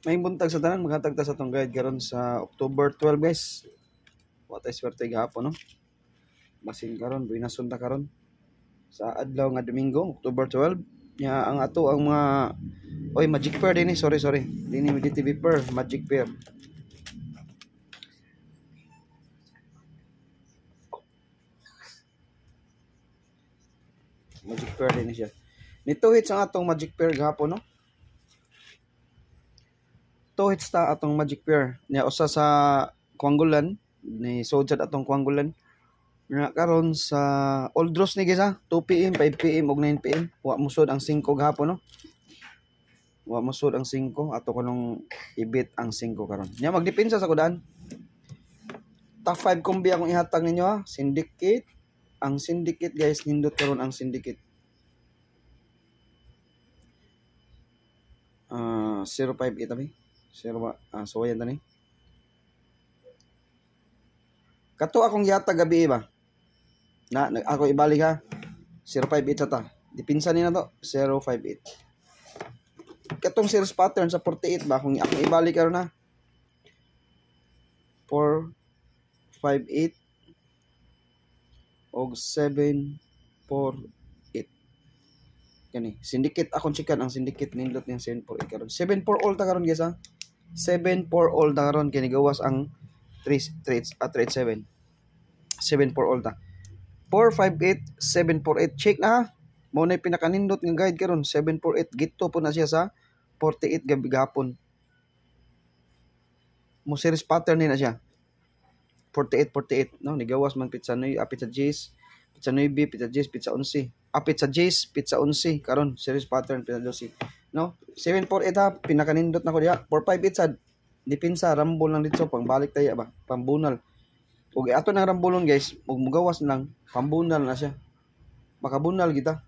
May buntag sa tanan, maghatag ta sa tong guide karon sa October 12 guys. Wa tay swerte gahapon no. Basin karon, buinason ta karon sa adlaw nga Domingo, October 12. Nya ang ato ang mga Magic Pair din sorry. Dini mi TV Pair, Magic Pair. Magic Pair din siya. Nito hits ang atong Magic Pair gahapon no. 2 hits ta atong Magic Pair. Nya usa sa Kuanggulan ni Sojad atong Kuanggulan. Nga karon sa Old Draws ni guys 2 PM, 5 PM ug 9 PM. Wa musod ang 5 gahapon no. Wa musod ang 5 ato kanong ibit ang 5 karon. Nya magdepensa sa kudan. Top 5 kombi akong ihatag ninyo Syndicate. Ang Syndicate guys nindot karon ang Syndicate. 058 tabi. So yan tani. Kato akong ihatag gabi ba. Na ako ibalik 058 ta. Dipinsa ni na to 058. Katong series pattern sa 48 ba kung ako ibalik karon 458 og 748 kani Syndicate akong chikan ang Syndicate nindot ning 748 karon 74 all ta karon guys 74 all ta karon kini gawas ang 387 74 all ta 458 748 check na mo na pinakanindot nga guide karon 748 gito po na siya sa 48 gabi gapon mo series pattern ni na siya 48 no nigawas man pizza noy pizza J's pizza noy B pizza J's pizza 11 pizza J's pizza 11 karon series pattern pizza 12 no 748 pinakanindot na ko diha 458 sad dipinsa rambol lang dito pangbalik tayo ba pambunal ug ato nang rambolon guys ug mugawas lang pambunal na siya makabunal kita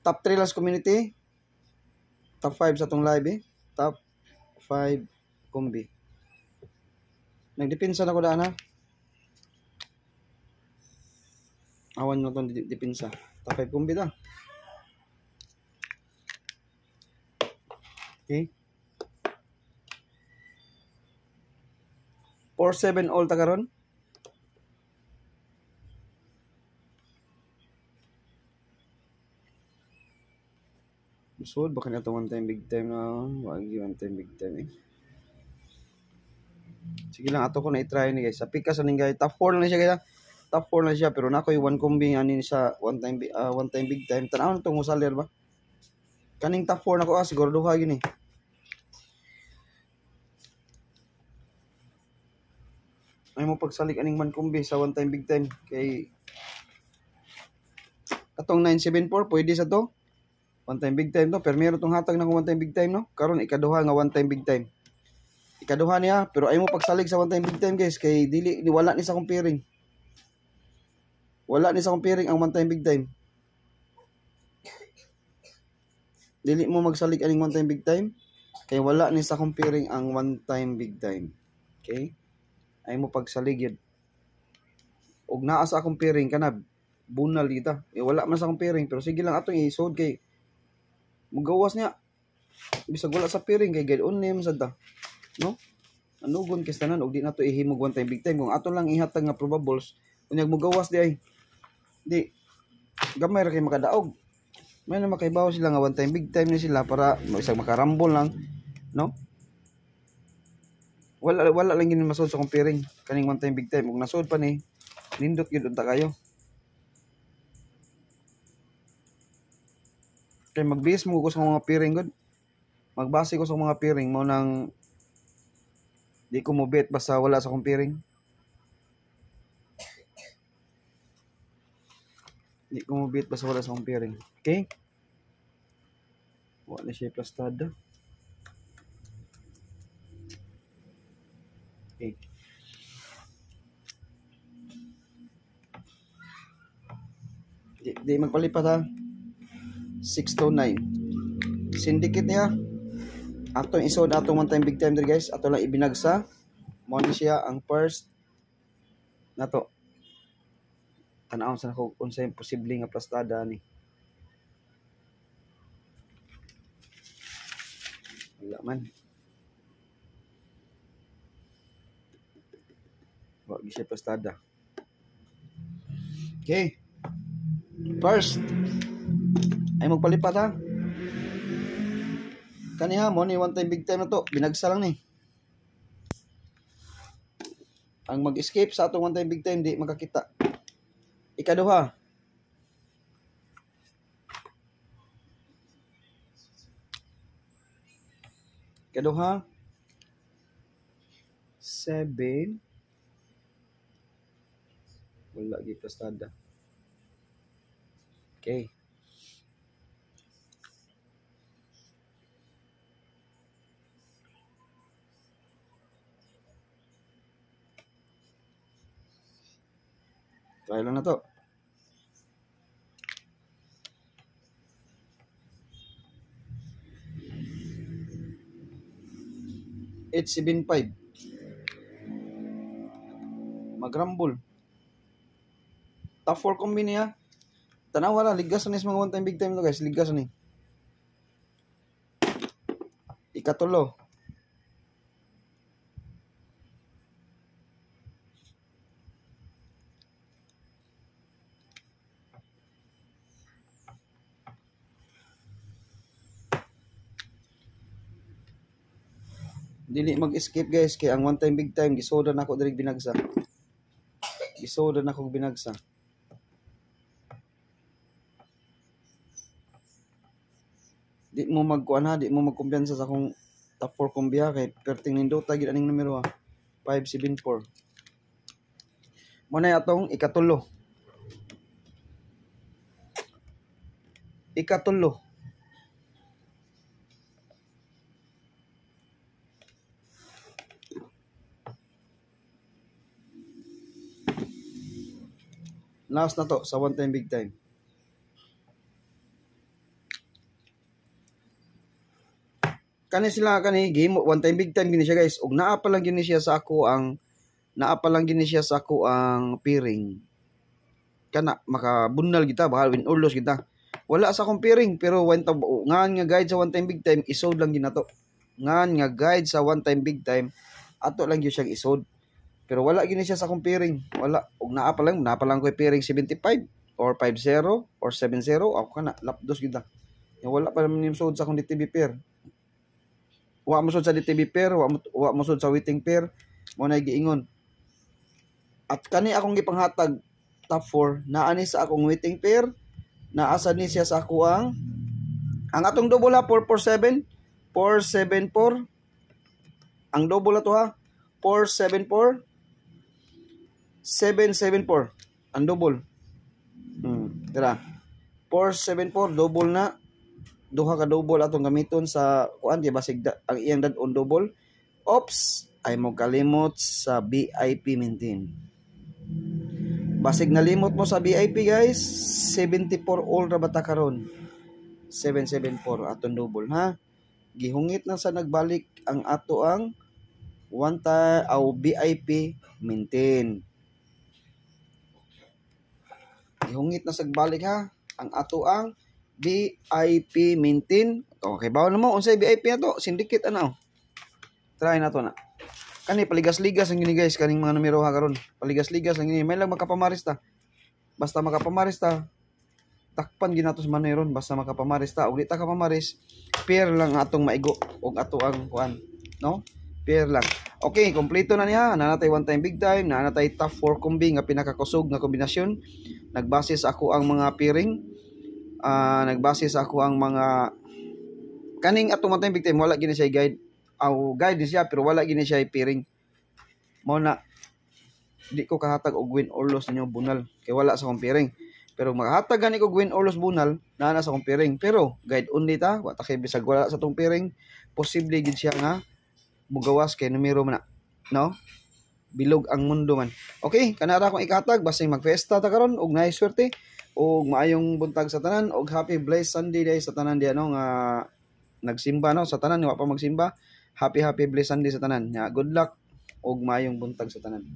top 3 last community top 5 sa tong live top 5 kombi nagdepensa na ko daan awan na itong dipinsa. Tapay kumbi ta. Okay. 4-7 all ta karon. Busod baka na ito one time big time na. Wag one time big time Sige lang ato ko na i-try ni guys. Sa pikas aning guys. Top 4 lang siya guys. Top 4 na siya pero nako yung one combi ani sa one time big time tanaw na tong musaler ba kaning top 4 nako siguro duha gini ay mo pagsalik aning one combi sa one time big time kay atong 974 pwede sa to one time big time to pero meron tong hatag na one time big time no karon ikaduha nga one time big time ikaduha niya pero ay mo pagsalig sa one time big time guys kay dili wala ni sa comparing wala ni sa comparing ang one time big time. Dili mo magsalig aning one time big time kay wala ni sa comparing ang one time big time. Okay? Ay mo pagsalig yun. Og naa sa comparing kana bunal kita. Wala man sa comparing pero sige lang atong isod kay mugawas niya. Bisag wala sa pairing kay gid unim sad ta. No? Anugon kay tanan og di nato ihimog one time big time kung ato lang ihatag nga probables unyag mugawas di ay di gamay ra kay makadaog may na makaibaw sila nga one time big time ni sila para isang makarambol lang no wala lang gini masud sa comparing kaning one time big time ug nasud pa ni nindot gyud unta kayo kay magbase mo ko sa mga pairing gud magbase ko sa mga pairing mo nang di ko mo bet basta wala sa comparing. Hindi ko mabit basta wala sa comparing. Okay? Wala siya plastada. Okay. Di magpalipat 6 to 9. Syndicate niya. Atong isod atong one time big time there guys. Ato lang ibinagsa. Mo ni siya ang first nato. Tanaw sa ko unsay posible nga plastada ni man. Wag siya pastada. Okay. First, ay magpalipat ha. Kaniha mo ni one time big time na to, binagsa lang ni. Ang mag-escape sa atong one time big time di makakita. Ikaduha. Ikaduha. 7. Wala gi pastada. Okay. Try lang na to. $8.75. Magrambol. Top 4 combi niya. Tanaw wala, ligas na mga one time big time to guys. Ligas na ni. Ikatulo. Dili mag-escape guys kay ang one time big time gisoda na ako diri binagsa. Gisoda na ako binagsa. Di mo magkuan ha, di mo magkumpiyansa sa akong top 4 kumbiya kay perting nindota gid aning numero ha. 574. Mo na atong ikatulo. Ikatulo. Last na to sa one time big time. Kani sila kani game one time big time gini siya guys. Og naa pa lang gini siya sa ako ang piring. Kana makabunal kita bahal win ulos kita. Wala sa akong piring pero when ngan nga guide sa one time big time isod lang ginato. Ngan nga guide sa one time big time ato lang gyud siyang isod. Pero wala gini siya sa akong piring. Wala. Og naa pa lang ko piring 75 or 50 or 70 ako kana lapdos gyud ta. Wala pa man nimsod sa akong DTB pair. Wa mo sud sa DTB pair, wa mo sud sa waiting pair, mo na giingon. At kani akong gipanghatag top 4 naa ni sa akong waiting pair, naasa ni siya sa ako ang atong double ha 447, 474. Ang double na to ha 474 774 ang double. Tara. 474 double na. Duha ka double atong gamiton sa kuan di basig ang iyang dad-on double. Ops, ay mo kalimot sa VIP maintain. Basig nalimot mo sa VIP guys, 74 all ra bata karon. 774 atong double ha. Gihungit na sa nagbalik ang ato ang VIP maintain. Gihungit na sa balik ha ang ato ang VIP maintain. Okay, bawo na mo unsay VIP na to? Syndicate ana. Try na to na. Kani paligas-ligas ang gini guys kaning mga numero ha karon. Paligas-ligas ang gini. May lang makapamaris ta. Basta makapamaris ta. Takpan ginato sa maneron basta makapamaris ta. Og di ta kapamaris, pair lang atong maigo og ato ang kuan, no? Pair lang. Okay, kompleto na niya. Nanatay one time big time, nanatay top 4 combi nga pinakakusog nga kombinasyon. Nagbase sa ako ang mga pairing. Nagbase sa ako ang mga kaning atong one time big time wala gini siya guide. Guide siya pero wala gini siya pairing. Mo na di ko kahatag og win or loss ninyo bunal kay wala sa akong pairing. Pero makahatag gani ko win or loss bunal naa sa akong pairing. Pero guide only ta, wa ta kay bisag wala sa tong pairing, posible gid siya nga mugawas kay numero man na, no? Bilog ang mundo man. Okay, kanara akong ikahatag basta magfiesta ta karon og naay swerte og maayong buntag sa tanan og happy blessed Sunday day sa tanan diyan no nga nagsimba no sa tanan wa pa magsimba. Happy blessed Sunday sa tanan. Good luck og maayong buntag sa tanan.